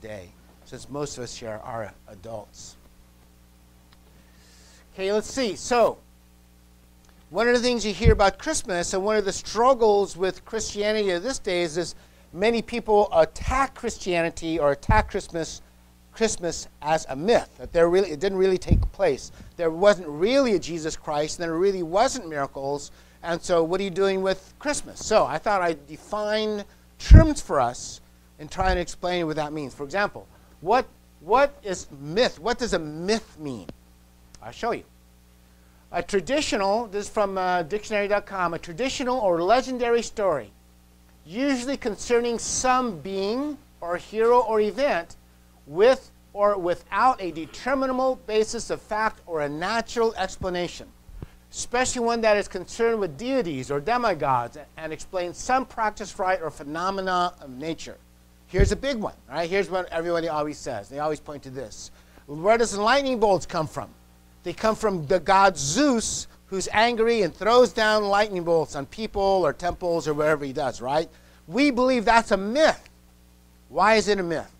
today, since most of us here are adults. Okay, let's see. So, one of the things you hear about Christmas, and one of the struggles with Christianity of this day is many people attack Christianity or attack Christmas as a myth, that it didn't really take place. There wasn't really a Jesus Christ, and there really wasn't miracles, and so what are you doing with Christmas? So I thought I'd define terms for us and try and explain what that means. For example, what is myth? What does a myth mean? I'll show you. A traditional, this is from dictionary.com, a traditional or legendary story, usually concerning some being or hero or event with or without a determinable basis of fact or a natural explanation, especially one that is concerned with deities or demigods and explains some practice, rite, or phenomena of nature. Here's a big one, right? Here's what everybody always says. They always point to this. Where does the lightning bolts come from? They come from the god Zeus, who's angry and throws down lightning bolts on people or temples or wherever he does, right? We believe that's a myth. Why is it a myth?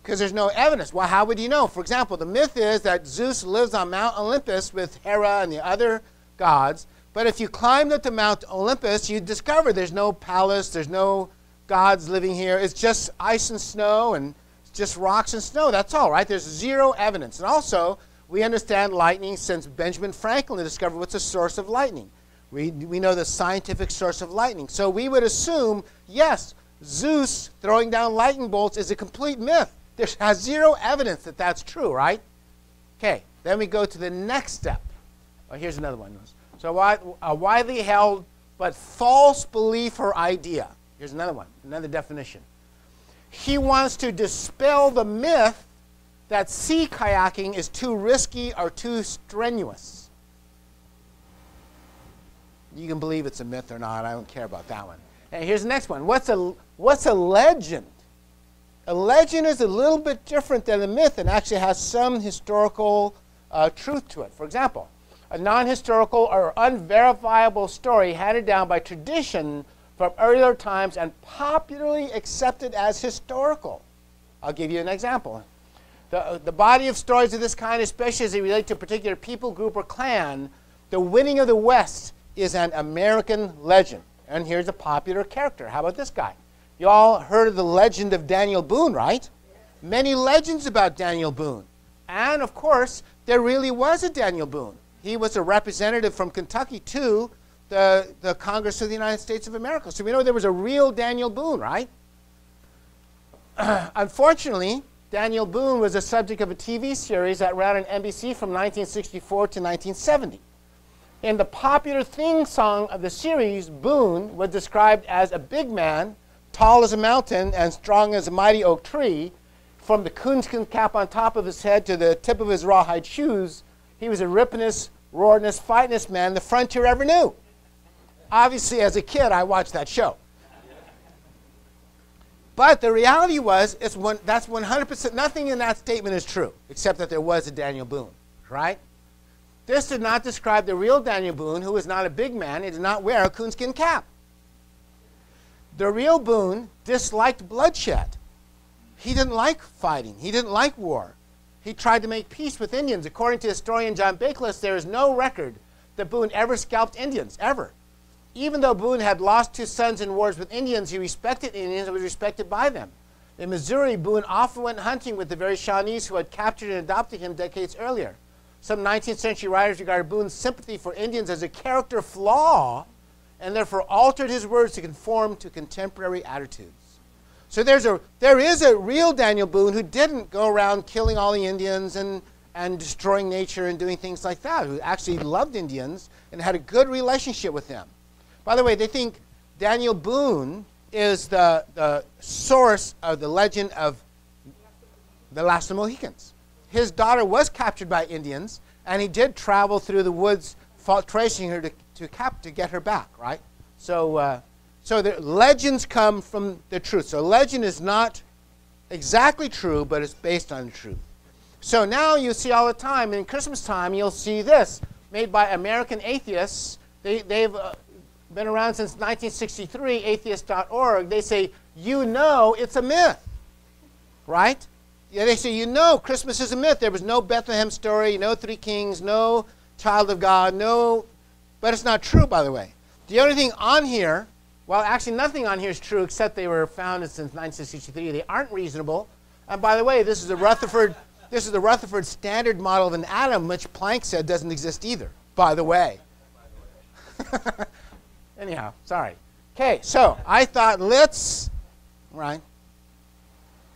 Because there's no evidence. Well, how would you know? For example, the myth is that Zeus lives on Mount Olympus with Hera and the other gods. But if you climbed up to Mount Olympus, you'd discover there's no palace, there's no gods living here. It's just ice and snow and just rocks and snow. That's all, right? There's zero evidence. And also, we understand lightning since Benjamin Franklin discovered what's the source of lightning. We know the scientific source of lightning. So we would assume, yes, Zeus throwing down lightning bolts is a complete myth. There has zero evidence that that's true, right? Okay, then we go to the next step. Oh, here's another one. So a widely held but false belief or idea. Here's another one, another definition. He wants to dispel the myth that sea kayaking is too risky or too strenuous. You can believe it's a myth or not. I don't care about that one. And here's the next one. What's a legend? A legend is a little bit different than a myth and actually has some historical truth to it. For example, a non-historical or unverifiable story handed down by tradition from earlier times and popularly accepted as historical. I'll give you an example. The body of stories of this kind, especially as they relate to a particular people, group, or clan, the winning of the West is an American legend. And here's a popular character. How about this guy? You all heard of the legend of Daniel Boone, right? Many legends about Daniel Boone. And, of course, there really was a Daniel Boone. He was a representative from Kentucky to the Congress of the United States of America. So we know there was a real Daniel Boone, right? Unfortunately, Daniel Boone was the subject of a TV series that ran on NBC from 1964 to 1970. In the popular theme song of the series, Boone was described as a big man, tall as a mountain and strong as a mighty oak tree. From the coonskin cap on top of his head to the tip of his rawhide shoes, he was a rippinest, roaringest, fightingest man the frontier ever knew. Obviously, as a kid, I watched that show. But the reality was, that's 100%, nothing in that statement is true, except that there was a Daniel Boone, right? This did not describe the real Daniel Boone, who was not a big man. He did not wear a coonskin cap. The real Boone disliked bloodshed. He didn't like fighting. He didn't like war. He tried to make peace with Indians. According to historian John Bakeless, there is no record that Boone ever scalped Indians, ever. Even though Boone had lost 2 sons in wars with Indians, he respected Indians and was respected by them. In Missouri, Boone often went hunting with the very Shawnees who had captured and adopted him decades earlier. Some 19th century writers regarded Boone's sympathy for Indians as a character flaw and therefore altered his words to conform to contemporary attitudes. So there is a real Daniel Boone who didn't go around killing all the Indians and destroying nature and doing things like that, who actually loved Indians and had a good relationship with them. By the way, they think Daniel Boone is the source of the legend of the Last of the Mohicans. His daughter was captured by Indians, and he did travel through the woods tracing her to get her back, right? So the legends come from the truth. So legend is not exactly true, but it's based on truth. So now you see all the time, in Christmas time, you'll see this, made by American atheists. been around since 1963, atheist.org, they say, you know it's a myth, right? Yeah, they say, you know Christmas is a myth. There was no Bethlehem story, no three kings, no child of God, no, but it's not true, by the way. The only thing on here, well, actually nothing on here is true except they were founded since 1963. They aren't reasonable. And by the way, this is the Rutherford Standard Model of an atom, which Planck said doesn't exist either, by the way. Anyhow, sorry. Okay, so I thought right?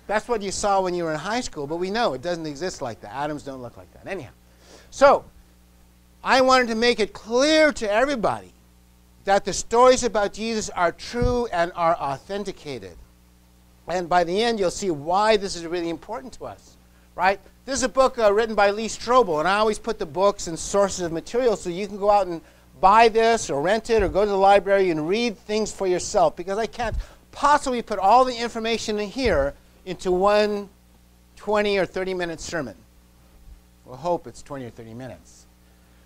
That's what you saw when you were in high school, but we know it doesn't exist like that. Atoms don't look like that. Anyhow, so I wanted to make it clear to everybody that the stories about Jesus are true and are authenticated. And by the end, you'll see why this is really important to us, right? This is a book written by Lee Strobel, and I always put the books and sources of material so you can go out and buy this or rent it or go to the library and read things for yourself, because I can't possibly put all the information in here into one 20 or 30-minute sermon. We'll hope it's 20 or 30 minutes.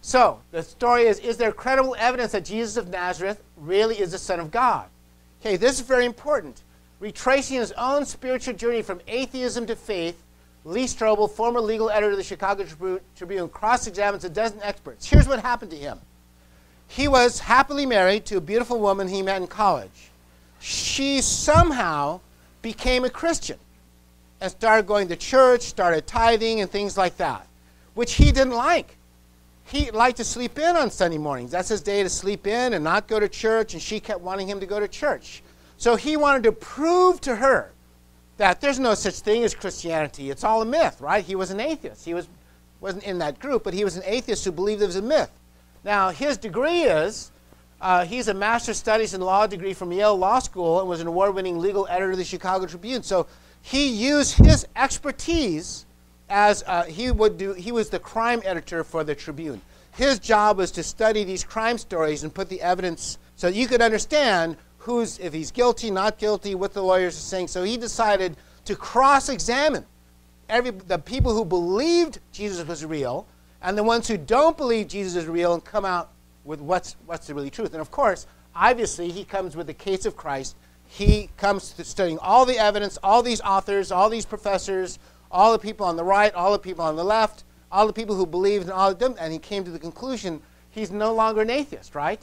So the story is there credible evidence that Jesus of Nazareth really is the Son of God? Okay, this is very important. Retracing his own spiritual journey from atheism to faith, Lee Strobel, former legal editor of the Chicago Tribune, cross-examines a dozen experts. Here's what happened to him. He was happily married to a beautiful woman he met in college. She somehow became a Christian and started going to church, started tithing and things like that, which he didn't like. He liked to sleep in on Sunday mornings. That's his day to sleep in and not go to church, and she kept wanting him to go to church. So he wanted to prove to her that there's no such thing as Christianity. It's all a myth, right? He was an atheist. He wasn't in that group, but he was an atheist who believed it was a myth. Now, his degree is, he's a Master's of Studies in Law degree from Yale Law School and was an award-winning legal editor of the Chicago Tribune. So he used his expertise as he was the crime editor for the Tribune. His job was to study these crime stories and put the evidence so you could understand if he's guilty, not guilty, what the lawyers are saying. So he decided to cross-examine the people who believed Jesus was real and the ones who don't believe Jesus is real and come out with what's the really truth. And of course, obviously, he comes with the case of Christ. He comes to studying all the evidence, all these authors, all these professors, all the people on the right, all the people on the left, all the people who believed, and all of them, and he came to the conclusion he's no longer an atheist, right?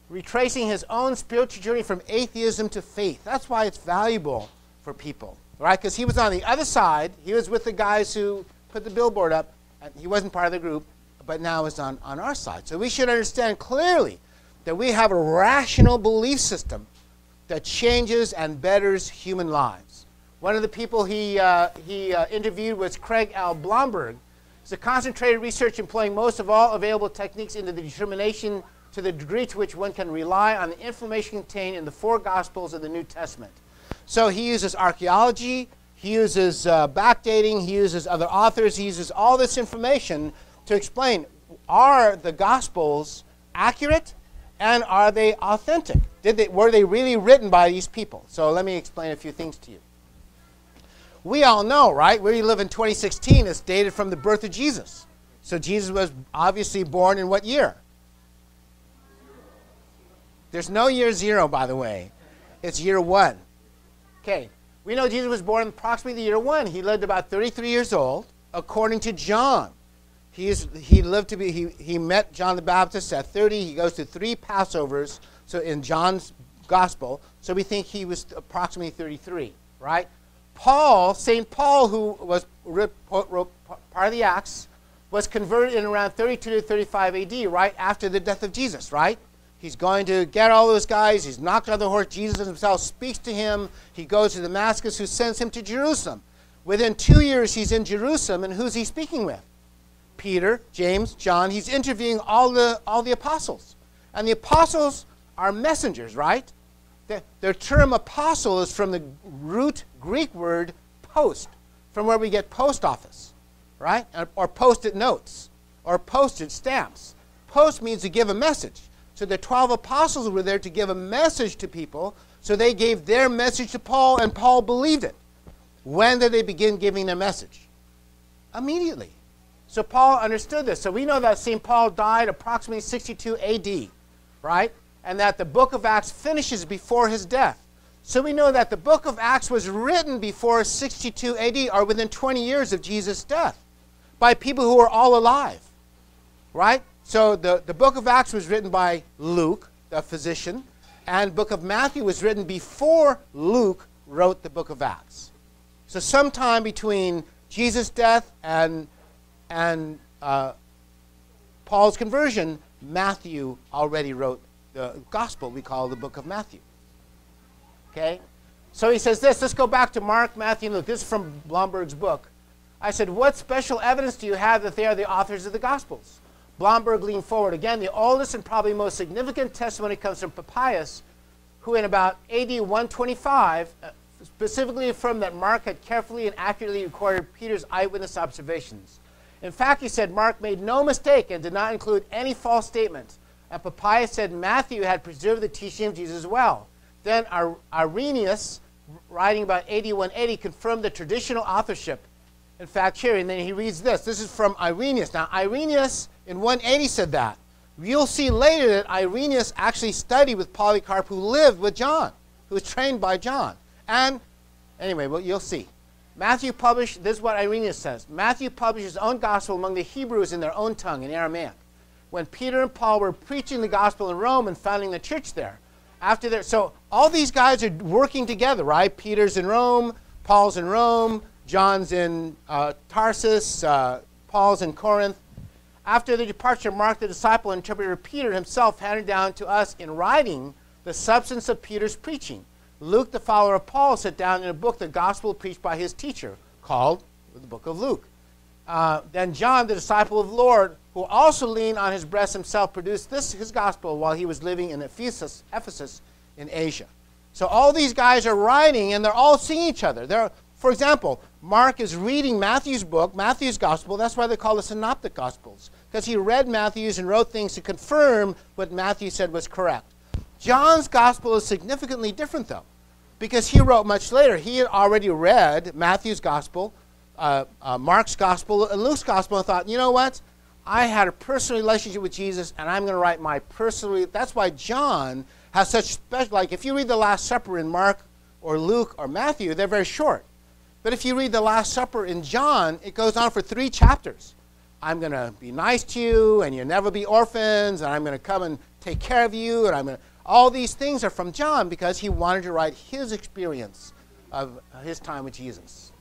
Retracing his own spiritual journey from atheism to faith. That's why it's valuable for people, right? Because he was on the other side. He was with the guys who put the billboard up, and he wasn't part of the group, but now is on our side. So we should understand clearly that we have a rational belief system that changes and betters human lives. One of the people he interviewed was Craig L. Blomberg. It's a concentrated research employing most of all available techniques into the determination to the degree to which one can rely on the information contained in the four Gospels of the New Testament. So he uses archaeology, he uses backdating, he uses other authors, he uses all this information to explain, are the Gospels accurate and are they authentic? Were they really written by these people? So let me explain a few things to you. We all know, right? We live in 2016. It's dated from the birth of Jesus. So Jesus was obviously born in what year? There's no year 0, by the way. It's year 1. Okay. We know Jesus was born approximately the year 1. He lived about 33 years old, according to John. He met John the Baptist at 30. He goes to 3 Passovers, so in John's gospel. So we think he was approximately 33, right? St. Paul, who wrote part of the Acts, was converted in around 32 to 35 AD, right after the death of Jesus, right? He's going to get all those guys. He's knocked on the horse. Jesus himself speaks to him. He goes to Damascus, who sends him to Jerusalem. Within 2 years, he's in Jerusalem, and who's he speaking with? Peter, James, John. He's interviewing all the apostles. And the apostles are messengers, right? The term apostle is from the root Greek word post, from where we get post office, right? Or post-it notes, or postage stamps. Post means to give a message. So the 12 apostles were there to give a message to people, so they gave their message to Paul, and Paul believed it. When did they begin giving their message? Immediately. So Paul understood this. So we know that St. Paul died approximately 62 AD. right? And that the book of Acts finishes before his death. So we know that the book of Acts was written before 62 AD, or within 20 years of Jesus' death, by people who were all alive, right? So the book of Acts was written by Luke, the physician, and the book of Matthew was written before Luke wrote the book of Acts. So sometime between Jesus' death and Paul's conversion, Matthew already wrote the gospel we call the book of Matthew. Okay? So he says this. Let's go back to Mark, Matthew, and Luke. This is from Blomberg's book. I said, what special evidence do you have that they are the authors of the Gospels? Blomberg leaned forward. Again, the oldest and probably most significant testimony comes from Papias, who in about AD 125 specifically affirmed that Mark had carefully and accurately recorded Peter's eyewitness observations. In fact, he said Mark made no mistake and did not include any false statements. And Papias said Matthew had preserved the teaching of Jesus well. Then Irenaeus, writing about AD 180, confirmed the traditional authorship. In fact, here, and then he reads this. This is from Irenaeus. Now, Irenaeus in 180 said that. You'll see later that Irenaeus actually studied with Polycarp, who lived with John, who was trained by John. And anyway, well, you'll see. Matthew published, this is what Irenaeus says. Matthew published his own gospel among the Hebrews in their own tongue, in Aramaic. When Peter and Paul were preaching the gospel in Rome and founding the church there. So all these guys are working together, right? Peter's in Rome, Paul's in Rome, John's in Tarsus, Paul's in Corinth. After the departure of Mark the disciple and interpreter, Peter himself handed down to us in writing the substance of Peter's preaching. Luke, the follower of Paul, set down in a book the gospel preached by his teacher, called the book of Luke. Then John, the disciple of the Lord, who also leaned on his breast himself, produced his gospel while he was living in Ephesus in Asia. So all these guys are writing, and they're all seeing each other. For example, Mark is reading Matthew's book, Matthew's gospel. That's why they call the synoptic gospels, because he read Matthew's and wrote things to confirm what Matthew said was correct. John's gospel is significantly different, though, because he wrote much later. He had already read Matthew's gospel, Mark's gospel, and Luke's gospel, and thought, you know what? I had a personal relationship with Jesus, and I'm going to write my personal. That's why John has such special. Like if you read the Last Supper in Mark or Luke or Matthew, they're very short. But if you read the Last Supper in John, it goes on for 3 chapters. I'm going to be nice to you, and you'll never be orphans, and I'm going to come and take care of you, and I'm going to. All these things are from John because he wanted to write his experience of his time with Jesus.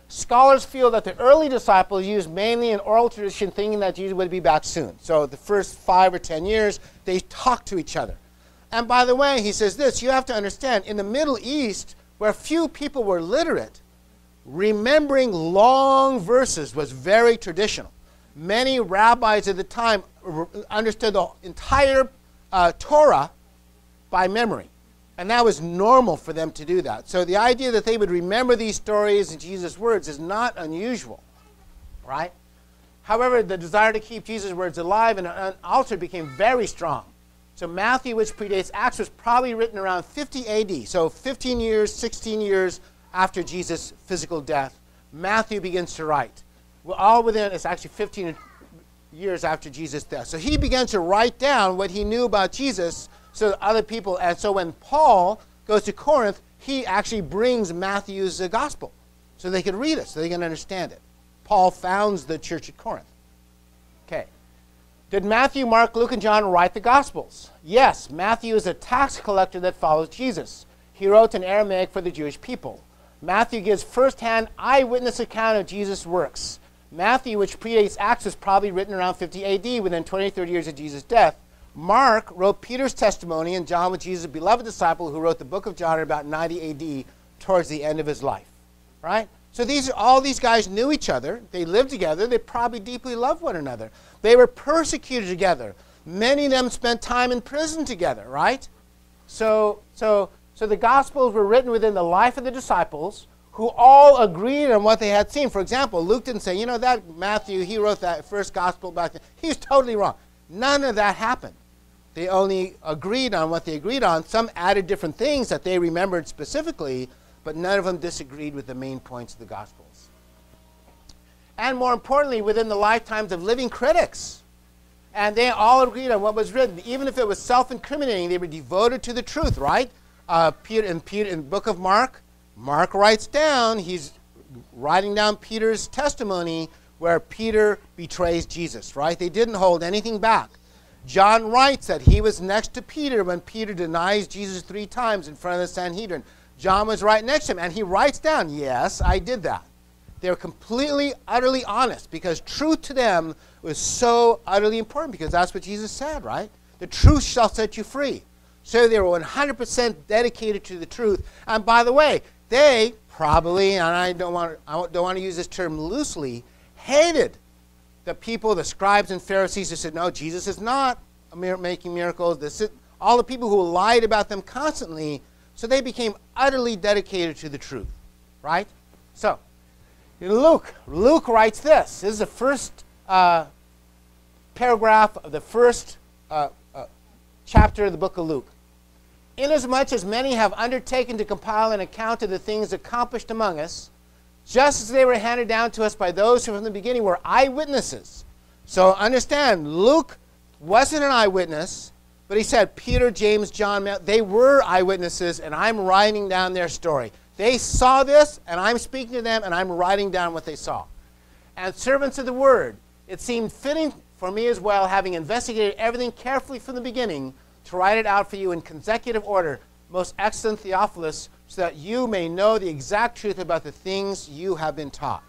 Scholars feel that the early disciples used mainly an oral tradition, thinking that Jesus would be back soon. So the first 5 or 10 years, they talked to each other. And by the way, he says this, you have to understand, in the Middle East, where few people were literate, remembering long verses was very traditional. Many rabbis at the time understood the entire Torah by memory. And that was normal for them to do that. So the idea that they would remember these stories and Jesus' words is not unusual, right? However, the desire to keep Jesus' words alive and unaltered became very strong. So Matthew, which predates Acts, was probably written around 50 AD. So 15 years, 16 years after Jesus' physical death, Matthew begins to write. Well, all within, it's actually 15 years after Jesus' death. So he began to write down what he knew about Jesus so that other people, and so when Paul goes to Corinth, he actually brings Matthew's gospel so they can read it, so they can understand it. Paul founds the church at Corinth. Okay. Did Matthew, Mark, Luke, and John write the Gospels? Yes. Matthew is a tax collector that follows Jesus. He wrote in Aramaic for the Jewish people. Matthew gives first-hand eyewitness account of Jesus' works. Matthew, which predates Acts, was probably written around 50 AD, within 20 or 30 years of Jesus' death. Mark wrote Peter's testimony, and John was Jesus' beloved disciple who wrote the book of John at about 90 AD towards the end of his life. Right? So all these guys knew each other. They lived together. They probably deeply loved one another. They were persecuted together. Many of them spent time in prison together, right? So the Gospels were written within the life of the disciples who all agreed on what they had seen. For example, Luke didn't say, you know, that Matthew, he wrote that first Gospel back then. He was totally wrong. None of that happened. They only agreed on what they agreed on. Some added different things that they remembered specifically, but none of them disagreed with the main points of the Gospels. And more importantly, within the lifetimes of living critics. And they all agreed on what was written. Even if it was self-incriminating, they were devoted to the truth, right? Peter, in the book of Mark, Mark writes down, he's writing down Peter's testimony where Peter betrays Jesus, right? They didn't hold anything back. John writes that he was next to Peter when Peter denies Jesus 3 times in front of the Sanhedrin. John was right next to him, and he writes down, yes, I did that. They were completely, utterly honest because truth to them was so utterly important because that's what Jesus said, right? The truth shall set you free. So they were 100% dedicated to the truth. And by the way, they probably, and I don't want to use this term loosely, hated the people, the scribes and Pharisees who said, no, Jesus is not making miracles. All the people who lied about them constantly, so they became utterly dedicated to the truth, right? So, in Luke writes this. This is the first paragraph of the first chapter of the book of Luke. Inasmuch as many have undertaken to compile an account of the things accomplished among us, just as they were handed down to us by those who from the beginning were eyewitnesses. So understand, Luke wasn't an eyewitness, but he said Peter, James, John, they were eyewitnesses, and I'm writing down their story. They saw this, and I'm speaking to them, and I'm writing down what they saw. And servants of the word, it seemed fitting for me as well, having investigated everything carefully from the beginning, to write it out for you in consecutive order, most excellent Theophilus, so that you may know the exact truth about the things you have been taught.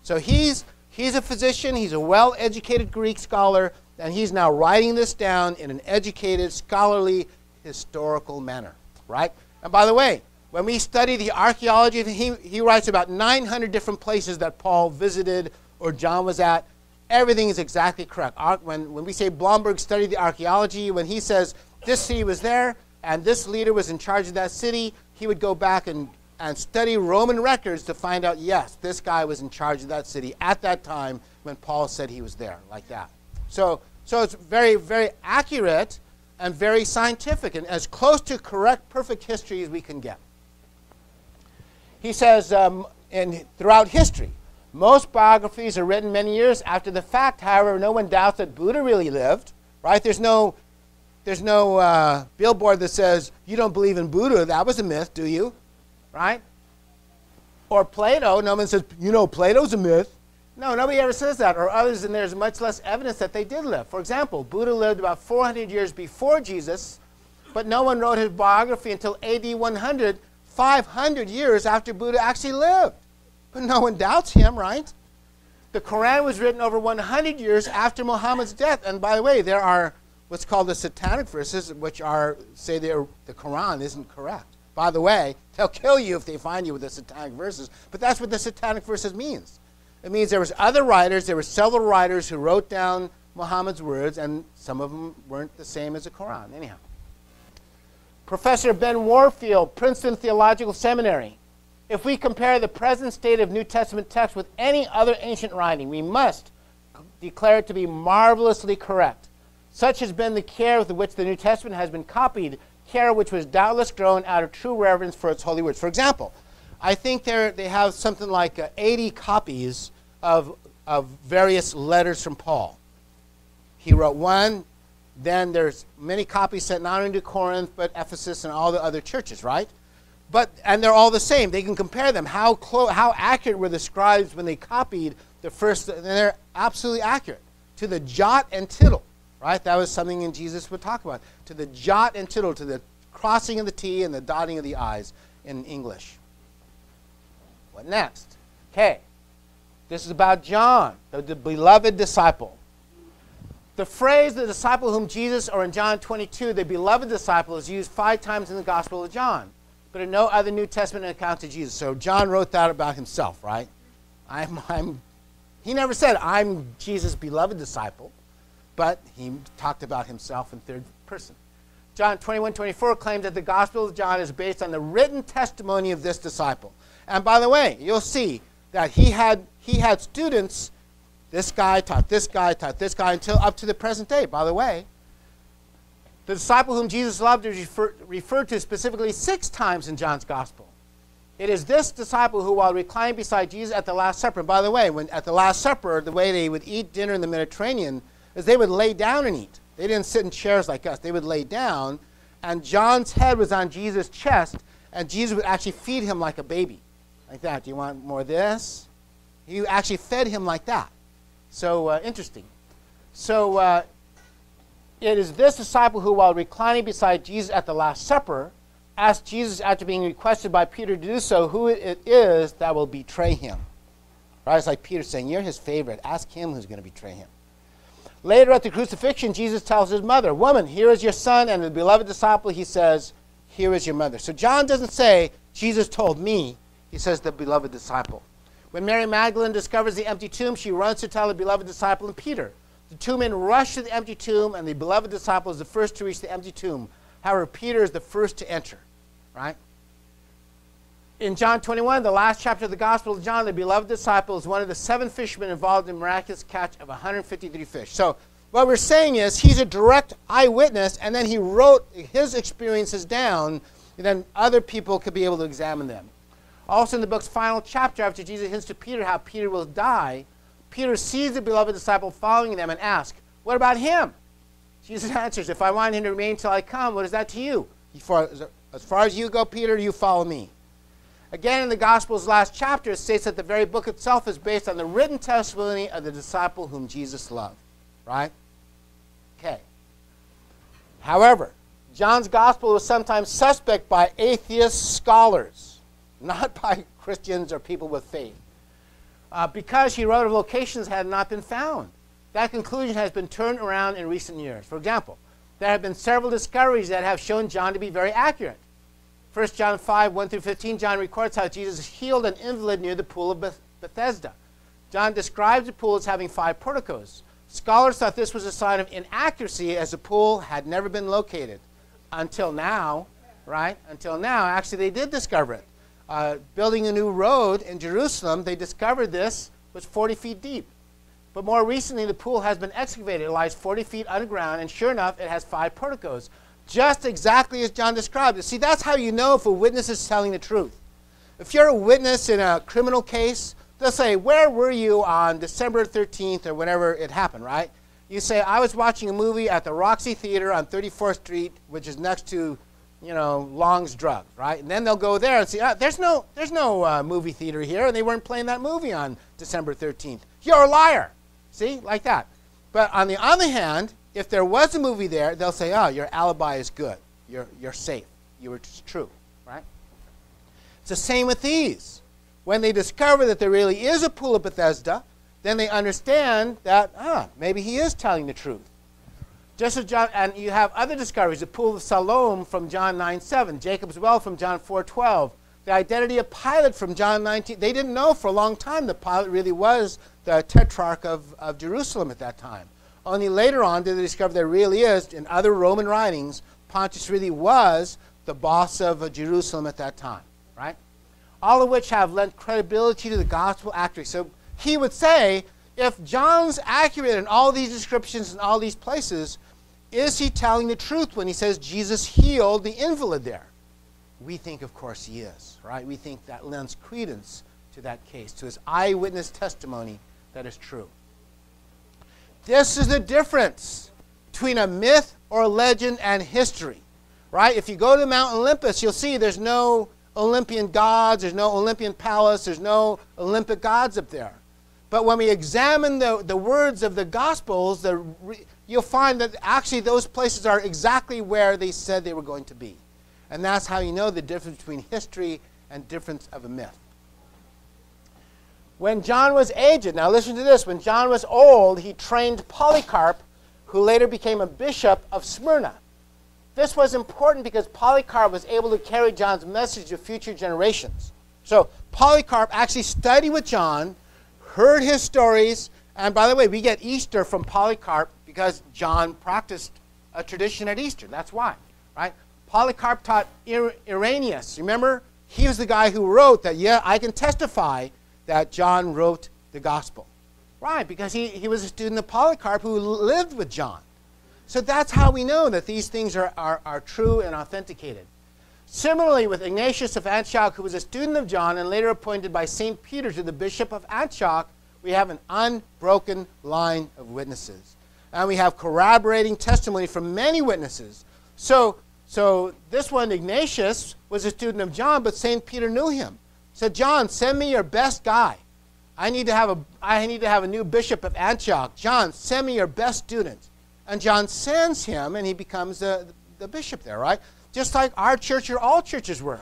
So he's a physician, he's a well-educated Greek scholar, and he's now writing this down in an educated, scholarly, historical manner, right? And by the way, when we study the archaeology, he writes about 900 different places that Paul visited or John was at. Everything is exactly correct. When we say Blomberg studied the archaeology, when he says this city was there and this leader was in charge of that city, he would go back and study Roman records to find out, yes, this guy was in charge of that city at that time when Paul said he was there, like that. So it's very, very accurate and very scientific and as close to correct, perfect history as we can get. He says, throughout history, most biographies are written many years after the fact. However, no one doubts that Buddha really lived, right? There's no billboard that says, you don't believe in Buddha, that was a myth, do you? Right? Or Plato, no one says, you know, Plato's a myth. No, nobody ever says that. Or others, and there's much less evidence that they did live. For example, Buddha lived about 400 years before Jesus, but no one wrote his biography until AD 100, 500 years after Buddha actually lived. But no one doubts him, right? The Quran was written over 100 years after Muhammad's death. And by the way, there are what's called the satanic verses, which say the Quran isn't correct. By the way, they'll kill you if they find you with the satanic verses. But that's what the satanic verses means. It means there was other writers, there were several writers who wrote down Muhammad's words, and some of them weren't the same as the Quran. Anyhow. Professor Ben Warfield, Princeton Theological Seminary. If we compare the present state of New Testament text with any other ancient writing, we must declare it to be marvelously correct. Such has been the care with which the New Testament has been copied, care which was doubtless grown out of true reverence for its holy words. For example, I think they have something like 80 copies of various letters from Paul. He wrote one, then there's many copies sent not only to Corinth, but Ephesus and all the other churches, right? And they're all the same. They can compare them. How accurate were the scribes when they copied the first? And they're absolutely accurate to the jot and tittle, right? That was something that Jesus would talk about. To the jot and tittle, to the crossing of the T and the dotting of the I's in English. What next? Okay, this is about John, the beloved disciple. The phrase, the disciple whom Jesus, or in John 22, the beloved disciple, is used 5 times in the Gospel of John, but in no other New Testament account of Jesus. So John wrote that about himself, right? He never said, I'm Jesus' beloved disciple, but he talked about himself in third person. John 21:24 claims that the Gospel of John is based on the written testimony of this disciple. And by the way, you'll see that he had students. This guy taught this guy, until up to the present day. By the way, the disciple whom Jesus loved is referred to specifically 6 times in John's Gospel. It is this disciple who, while reclining beside Jesus at the Last Supper, and by the way, at the Last Supper, the way they would eat dinner in the Mediterranean, is they would lay down and eat. They didn't sit in chairs like us. They would lay down, and John's head was on Jesus' chest, and Jesus would actually feed him like a baby, like that. Do you want more of this? He actually fed him like that. So interesting. So it is this disciple who, while reclining beside Jesus at the Last Supper, asked Jesus, after being requested by Peter to do so, who it is that will betray him. Right? It's like Peter saying, you're his favorite. Ask him who's going to betray him. Later at the crucifixion, Jesus tells his mother, woman, here is your son, and the beloved disciple, he says, here is your mother. So John doesn't say, Jesus told me. He says, the beloved disciple. When Mary Magdalene discovers the empty tomb, she runs to tell the beloved disciple and Peter. The two men rush to the empty tomb, and the beloved disciple is the first to reach the empty tomb. However, Peter is the first to enter. Right? In John 21, the last chapter of the Gospel of John, the beloved disciple is one of the 7 fishermen involved in the miraculous catch of 153 fish. So what we're saying is he's a direct eyewitness, and then he wrote his experiences down, and then other people could be able to examine them. Also in the book's final chapter, after Jesus hints to Peter how Peter will die, Peter sees the beloved disciple following them and asks, what about him? Jesus answers, if I want him to remain until I come, what is that to you? As far as you go, Peter, you follow me. Again, in the Gospel's last chapter, it states that the very book itself is based on the written testimony of the disciple whom Jesus loved. Right? Okay. However, John's Gospel was sometimes suspect by atheist scholars, not by Christians or people with faith, because he wrote of locations that had not been found. That conclusion has been turned around in recent years. For example, there have been several discoveries that have shown John to be very accurate. 1 John 5, 1 through 15, John records how Jesus healed an invalid near the pool of Bethesda. John describes the pool as having 5 porticos. Scholars thought this was a sign of inaccuracy, as the pool had never been located. Until now, right? Until now, actually they did discover it. Building a new road in Jerusalem, they discovered this was 40 feet deep. But more recently, the pool has been excavated. It lies 40 feet underground, and sure enough, it has 5 porticos, just exactly as John described it. See, that's how you know if a witness is telling the truth. If you're a witness in a criminal case, they'll say, where were you on December 13th or whenever it happened, right? You say, I was watching a movie at the Roxy Theater on 34th Street, which is next to, Long's Drugs, right? And then they'll go there and say, there's no movie theater here, and they weren't playing that movie on December 13th. You're a liar. See, like that. But on the other hand, if there was a movie there, they'll say, oh, your alibi is good. You're safe. It's true, right? It's the same with these. When they discover that there really is a pool of Bethesda, then they understand that, maybe he is telling the truth. Just as John, and you have other discoveries, the pool of Siloam from John 9:7, Jacob's well from John 4:12, the identity of Pilate from John 19. They didn't know for a long time that Pilate really was the tetrarch of Jerusalem at that time. Only later on did they discover there really is, in other Roman writings, Pontius really was the boss of Jerusalem at that time, right? All of which have lent credibility to the gospel accuracy. So he would say, if John's accurate in all these descriptions in all these places, is he telling the truth when he says Jesus healed the invalid there? We think, of course, he is, right? We think that lends credence to that case, to his eyewitness testimony that is true. This is the difference between a myth or a legend and history, right? If you go to Mount Olympus, you'll see there's no Olympian gods, there's no Olympian palace, there's no Olympic gods up there. But when we examine the words of the Gospels, you'll find that actually those places are exactly where they said they were going to be. And that's how you know the difference between history and difference of a myth. When John was aged, now listen to this, when John was old, he trained Polycarp, who later became a bishop of Smyrna. This was important because Polycarp was able to carry John's message to future generations. So Polycarp actually studied with John, heard his stories, and by the way, we get Easter from Polycarp because John practiced a tradition at Easter. That's why, right? Polycarp taught Irenaeus. Remember? He was the guy who wrote that, yeah, I can testify that John wrote the gospel. Right, because he was a student of Polycarp who lived with John. So that's how we know that these things are true and authenticated. Similarly, with Ignatius of Antioch, who was a student of John and later appointed by St. Peter to the bishop of Antioch, we have an unbroken line of witnesses. And we have corroborating testimony from many witnesses. So this one, Ignatius, was a student of John, but St. Peter knew him. He said, John, send me your best guy. I need to have a new bishop of Antioch. John, send me your best student. And John sends him, and he becomes the bishop there, right? Just like our church or all churches were.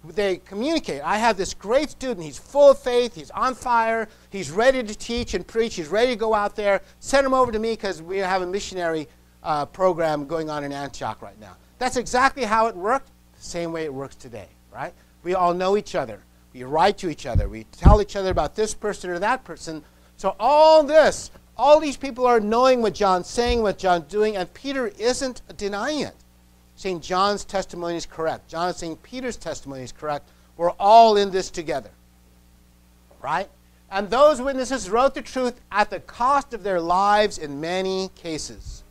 They communicate. I have this great student. He's full of faith. He's on fire. He's ready to teach and preach. He's ready to go out there. Send him over to me because we have a missionary program going on in Antioch right now. That's exactly how it worked, the same way it works today, right? We all know each other. We write to each other. We tell each other about this person or that person. So all these people are knowing what John's saying, what John's doing, and Peter isn't denying it. Saying John's testimony is correct. John is saying Peter's testimony is correct. We're all in this together, right? And those witnesses wrote the truth at the cost of their lives in many cases.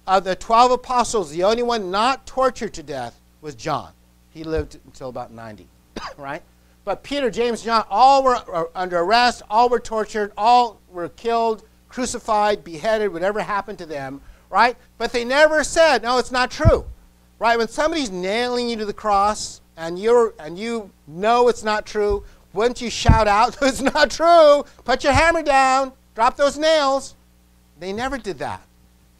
Of the 12 apostles, the only one not tortured to death was John. He lived until about 90, right? But Peter, James, John, all were under arrest, all were tortured, all were killed, crucified, beheaded, whatever happened to them, right? But they never said, no, it's not true. Right? When somebody's nailing you to the cross and you know it's not true, wouldn't you shout out, it's not true, put your hammer down, drop those nails? They never did that.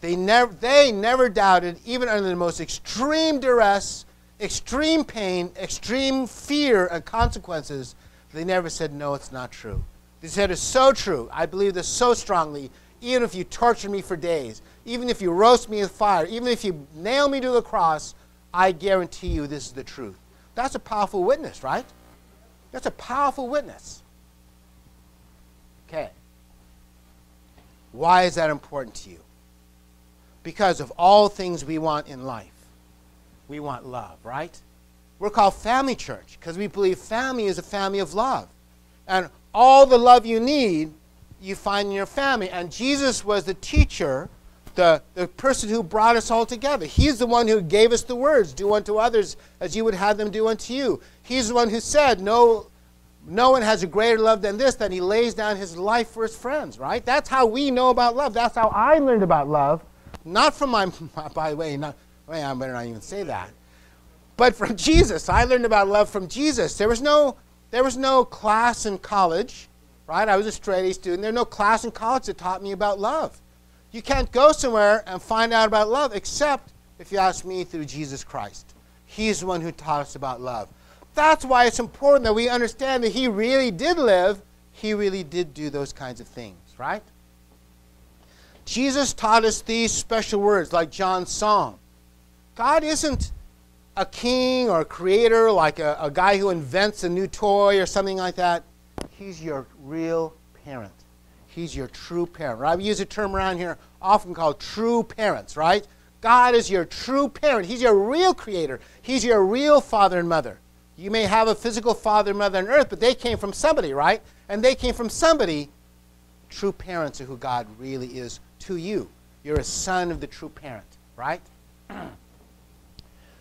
They never doubted, even under the most extreme duress, extreme pain, extreme fear and consequences. They never said, no, it's not true. They said, it's so true. I believe this so strongly, even if you torture me for days, even if you roast me with fire, even if you nail me to the cross, I guarantee you this is the truth. That's a powerful witness, right? That's a powerful witness. Okay. Why is that important to you? Because of all things we want in life. We want love, right? We're called family church because we believe family is a family of love. And all the love you need, you find in your family. And Jesus was the teacher, the person who brought us all together. He's the one who gave us the words, do unto others as you would have them do unto you. He's the one who said, no one has a greater love than this, that he lays down his life for his friends, right? That's how we know about love. That's how I learned about love. Not from by the way, I better not even say that. But from Jesus. I learned about love from Jesus. There was no class in college, right? I was a straight A student. There was no class in college that taught me about love. You can't go somewhere and find out about love except, if you ask me, through Jesus Christ. He's the one who taught us about love. That's why it's important that we understand that he really did live. He really did do those kinds of things, right? Jesus taught us these special words like John's song. God isn't a king or a creator like a guy who invents a new toy or something like that. He's your real parent. He's your true parent, right? We use a term around here often called true parents, right? God is your true parent. He's your real creator. He's your real father and mother. You may have a physical father and mother on earth, but they came from somebody, right? And they came from somebody. True parents are who God really is to you. You're a son of the true parent, right?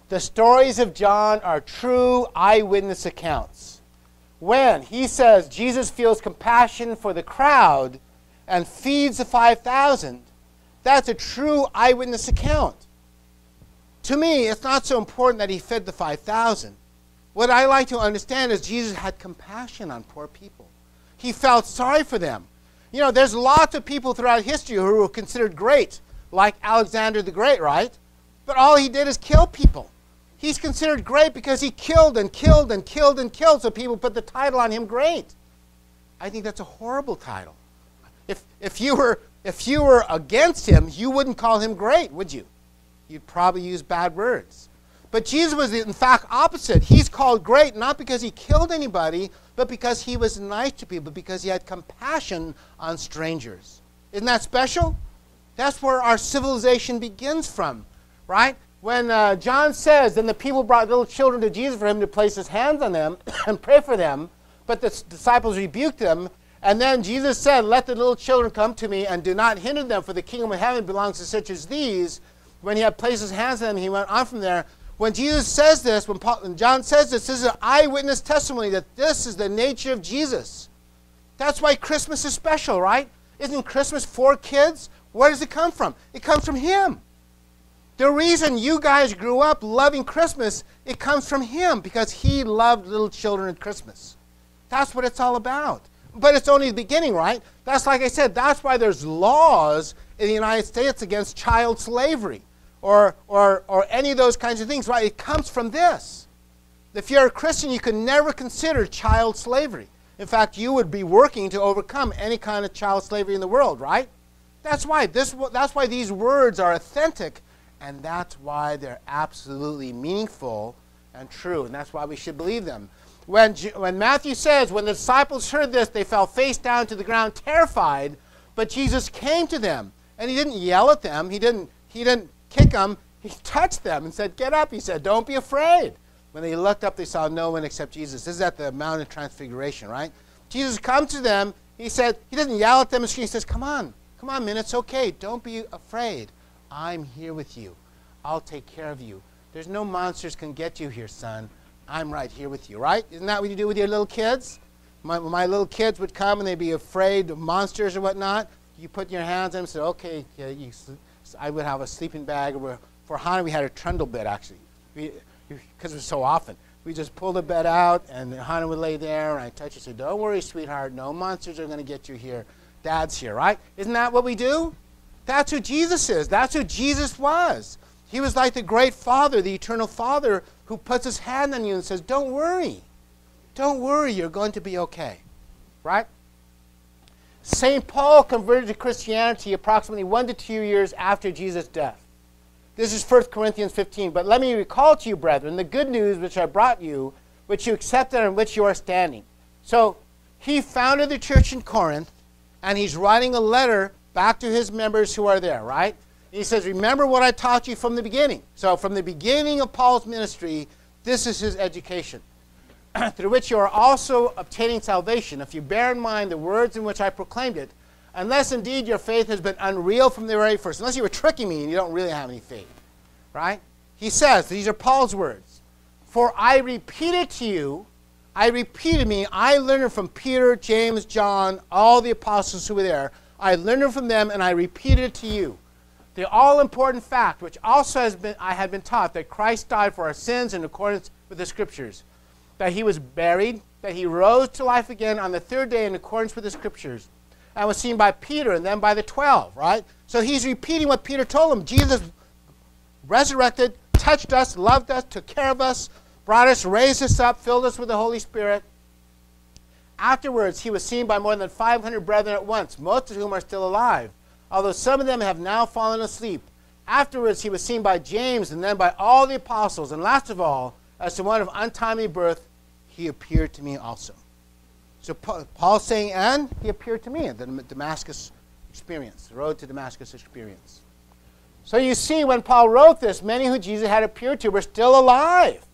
The stories of John are true eyewitness accounts. When he says Jesus feels compassion for the crowd and feeds the 5,000, that's a true eyewitness account. To me, it's not so important that he fed the 5,000. What I like to understand is Jesus had compassion on poor people. He felt sorry for them. You know, there's lots of people throughout history who were considered great, like Alexander the Great, right? But all he did is kill people. He's considered great because he killed and killed and killed and killed, so people put the title on him great. I think that's a horrible title. If you were against him, you wouldn't call him great, would you? You'd probably use bad words. But Jesus was, in fact, opposite. He's called great not because he killed anybody, but because he was nice to people, because he had compassion on strangers. Isn't that special? That's where our civilization begins from, right? When John says, then the people brought little children to Jesus for him to place his hands on them and pray for them, but the disciples rebuked them. And then Jesus said, let the little children come to me and do not hinder them, for the kingdom of heaven belongs to such as these. When he had placed his hands on them, he went on from there. When Jesus says this, when John says this is an eyewitness testimony that this is the nature of Jesus. That's why Christmas is special, right? Isn't Christmas for kids? Where does it come from? It comes from him. The reason you guys grew up loving Christmas, it comes from him because he loved little children at Christmas. That's what it's all about. But it's only the beginning, right? That's like I said, that's why there's laws in the United States against child slavery or any of those kinds of things, right? It comes from this. If you're a Christian, you can never consider child slavery. In fact, you would be working to overcome any kind of child slavery in the world, right? That's why these words are authentic, and that's why they're absolutely meaningful and true, and that's why we should believe them. When Matthew says, when the disciples heard this, they fell face down to the ground, terrified, but Jesus came to them, and he didn't yell at them, he didn't kick them, he touched them and said, get up. He said, don't be afraid. When they looked up, they saw no one except Jesus. This is at the Mount of Transfiguration, right? Jesus comes to them. He said, he doesn't yell at them. He says, come on, man, it's okay. Don't be afraid. I'm here with you. I'll take care of you. There's no monsters can get you here, son. I'm right here with you, right? Isn't that what you do with your little kids? My little kids would come and they'd be afraid of monsters or whatnot. You put your hands on them and say, okay, I would have a sleeping bag. For Hannah, we had a trundle bed, actually. Because it was so often. We just pulled the bed out, and Hannah would lay there, and I'd touch her and say, don't worry, sweetheart. No monsters are going to get you here. Dad's here, right? Isn't that what we do? That's who Jesus is. That's who Jesus was. He was like the great Father, the eternal Father, who puts his hand on you and says, don't worry. Don't worry, you're going to be okay. Right? St. Paul converted to Christianity approximately 1 to 2 years after Jesus' death. This is 1 Corinthians 15. But let me recall to you, brethren, the good news which I brought you, which you accepted and which you are standing. So he founded the church in Corinth, and he's writing a letter back to his members who are there, right? He says, remember what I taught you from the beginning. So from the beginning of Paul's ministry, this is his education, through which you are also obtaining salvation, if you bear in mind the words in which I proclaimed it, unless indeed your faith has been unreal from the very first. Unless you were tricking me and you don't really have any faith. Right? He says, these are Paul's words. For I repeated to you, I learned it from Peter, James, John, all the apostles who were there. I learned it from them and I repeated it to you. The all-important fact, which also I had been taught, that Christ died for our sins in accordance with the Scriptures, that he was buried, that he rose to life again on the third day in accordance with the Scriptures, and was seen by Peter and then by the 12, right? So he's repeating what Peter told him. Jesus resurrected, touched us, loved us, took care of us, brought us, raised us up, filled us with the Holy Spirit. Afterwards, he was seen by more than 500 brethren at once, most of whom are still alive, although some of them have now fallen asleep. Afterwards, he was seen by James and then by all the apostles. And last of all, as to one of untimely birth, he appeared to me also. So Paul's saying, and he appeared to me in the Damascus experience, the road to Damascus experience. So you see, when Paul wrote this, many who Jesus had appeared to were still alive.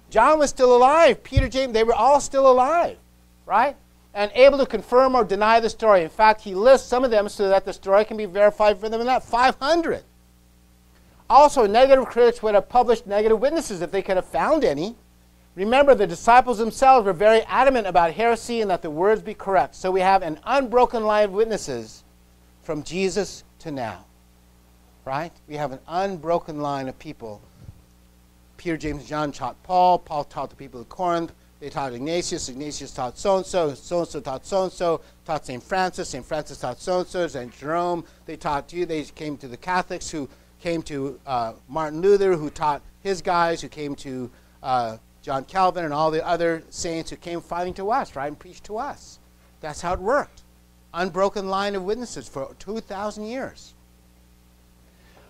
John was still alive. Peter, James, they were all still alive, right? And able to confirm or deny the story. In fact, he lists some of them so that the story can be verified for them. And not 500. Also, negative critics would have published negative witnesses if they could have found any. Remember, the disciples themselves were very adamant about heresy and that the words be correct. So we have an unbroken line of witnesses from Jesus to now. Right? We have an unbroken line of people. Peter, James, and John taught Paul. Paul taught the people of Corinth. They taught Ignatius. Ignatius taught so-and-so. So-and-so taught so-and-so. Taught St. Francis. St. Francis taught so-and-so. St. Jerome. They taught you. They came to the Catholics who came to Martin Luther, who taught his guys, who came to John Calvin and all the other saints who came fighting to us, right, and preached to us. That's how it worked. Unbroken line of witnesses for 2,000 years.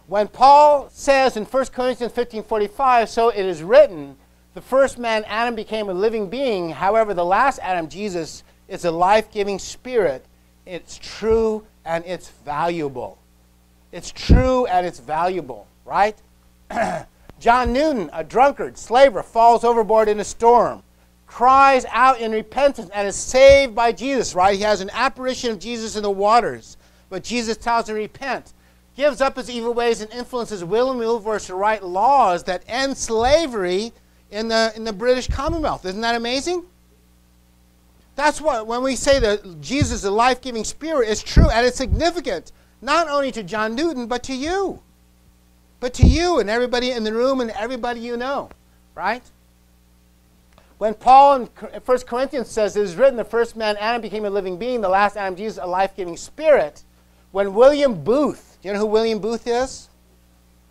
When Paul says in 1 Corinthians 15:45, so it is written, the first man, Adam, became a living being. However, the last Adam, Jesus, is a life-giving spirit. It's true and it's valuable. It's true and it's valuable, right? John Newton, a drunkard, slaver, falls overboard in a storm, cries out in repentance and is saved by Jesus, right? He has an apparition of Jesus in the waters, but Jesus tells him to repent, gives up his evil ways and influences will and will for us to write laws that end slavery in the British Commonwealth. Isn't that amazing? That's what, when we say that Jesus is a life-giving spirit, it's true and it's significant. Not only to John Newton, but to you. But to you and everybody in the room and everybody you know, right? When Paul in 1 Corinthians says, it is written, the first man, Adam, became a living being, the last Adam, Jesus, a life-giving spirit. When William Booth, do you know who William Booth is?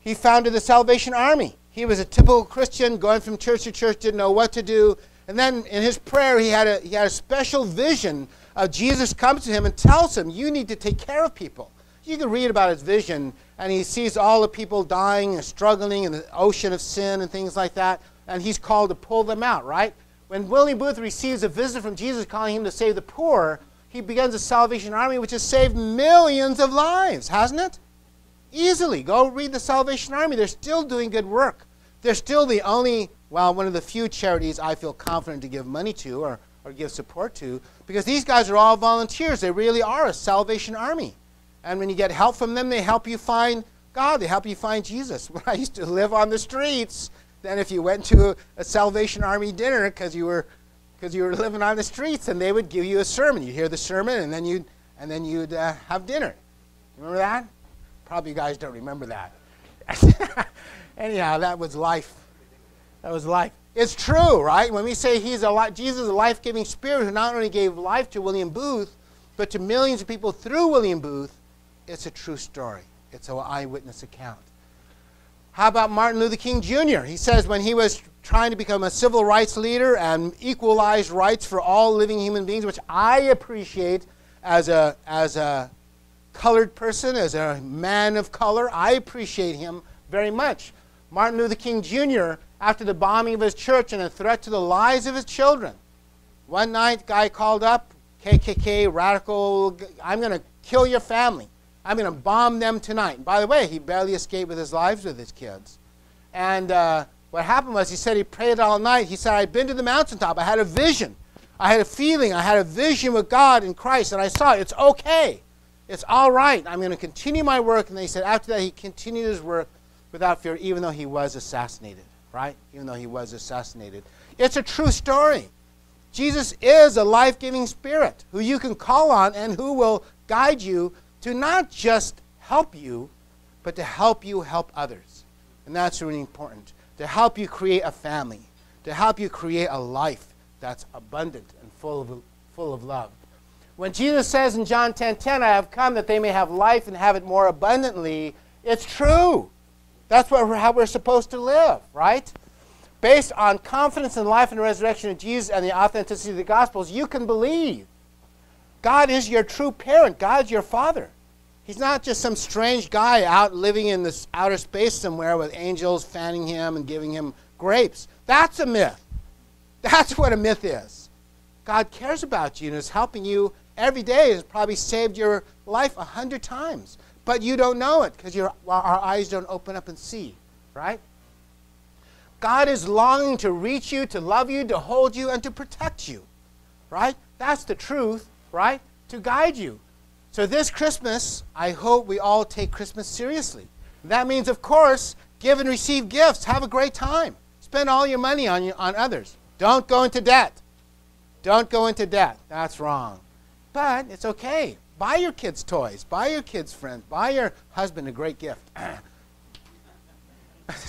He founded the Salvation Army. He was a typical Christian, going from church to church, didn't know what to do. And then in his prayer, he had a special vision of Jesus comes to him and tells him, you need to take care of people. You can read about his vision, and he sees all the people dying and struggling in the ocean of sin and things like that, and he's called to pull them out, right? When William Booth receives a visit from Jesus calling him to save the poor, he begins a Salvation Army which has saved millions of lives, hasn't it? Easily. Go read the Salvation Army. They're still doing good work. They're still the only, well, one of the few charities I feel confident to give money to or give support to, because these guys are all volunteers. They really are a Salvation Army. And when you get help from them, they help you find God. They help you find Jesus. When I used to live on the streets, then if you went to a Salvation Army dinner because you were living on the streets, and they would give you a sermon. You'd hear the sermon, and then you'd have dinner. Remember that? Probably you guys don't remember that. Anyhow, that was life. That was life. It's true, right? When we say Jesus is a life-giving spirit who not only gave life to William Booth, but to millions of people through William Booth, it's a true story. It's an eyewitness account. How about Martin Luther King Jr.? He says when he was trying to become a civil rights leader and equalize rights for all living human beings, which I appreciate as a colored person, as a man of color, I appreciate him very much. Martin Luther King Jr., after the bombing of his church and a threat to the lives of his children, one night, guy called up, KKK, radical, I'm going to kill your family. I'm going to bomb them tonight. And by the way, he barely escaped with his lives with his kids. And what happened was, he said he prayed all night. He said, I'd been to the mountaintop. I had a vision. I had a feeling. I had a vision with God in Christ. And I saw it. It's okay. It's all right. I'm going to continue my work. And they said after that, he continued his work without fear, even though he was assassinated. Right? Even though he was assassinated. It's a true story. Jesus is a life-giving spirit who you can call on and who will guide you to not just help you, but to help you help others. And that's really important. To help you create a family. To help you create a life that's abundant and full of love. When Jesus says in John 10:10, I have come that they may have life and have it more abundantly, it's true. That's how we're supposed to live, right? Based on confidence in the life and resurrection of Jesus and the authenticity of the Gospels, you can believe. God is your true parent. God's your father. He's not just some strange guy out living in this outer space somewhere with angels fanning him and giving him grapes. That's a myth. That's what a myth is. God cares about you and is helping you every day. Has probably saved your life 100 times. But you don't know it because our eyes don't open up and see, right? God is longing to reach you, to love you, to hold you, and to protect you, right? That's the truth, right? To guide you. So this Christmas, I hope we all take Christmas seriously. That means, of course, give and receive gifts. Have a great time. Spend all your money on others. Don't go into debt. Don't go into debt. That's wrong. But it's okay. Buy your kids toys. Buy your kids friends. Buy your husband a great gift.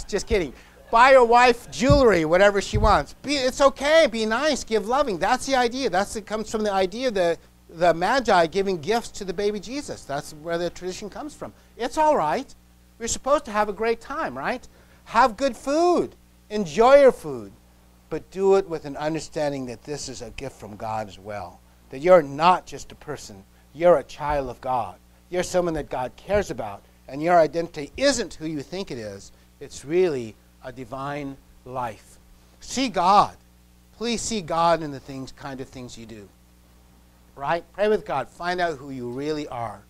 Just kidding. Buy your wife jewelry, whatever she wants. It's okay. Be nice. Give loving. That's the idea. It comes from the idea of the Magi giving gifts to the baby Jesus. That's where the tradition comes from. It's all right. We're supposed to have a great time, right? Have good food. Enjoy your food. But do it with an understanding that this is a gift from God as well. That you're not just a person. You're a child of God. You're someone that God cares about. And your identity isn't who you think it is. It's really a divine life. See God. Please see God in the kind of things you do. Right? Pray with God. Find out who you really are.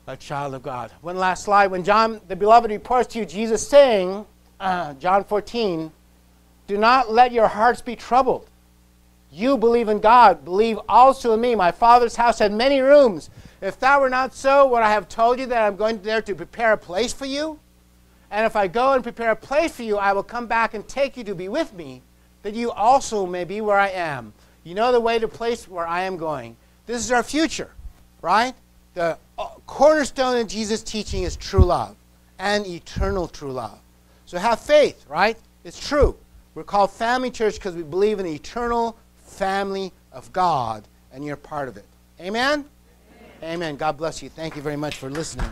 A child of God. One last slide. When John the Beloved reports to you Jesus saying, John 14, do not let your hearts be troubled. You believe in God. Believe also in me. My Father's house had many rooms. If that were not so, would I have told you that I'm going there to prepare a place for you? And if I go and prepare a place for you, I will come back and take you to be with me, that you also may be where I am. You know the way to the place where I am going. This is our future, right? The cornerstone of Jesus' teaching is true love and eternal true love. So have faith, right? It's true. We're called family church because we believe in the eternal family of God, and you're part of it. Amen? Amen. God bless you. Thank you very much for listening.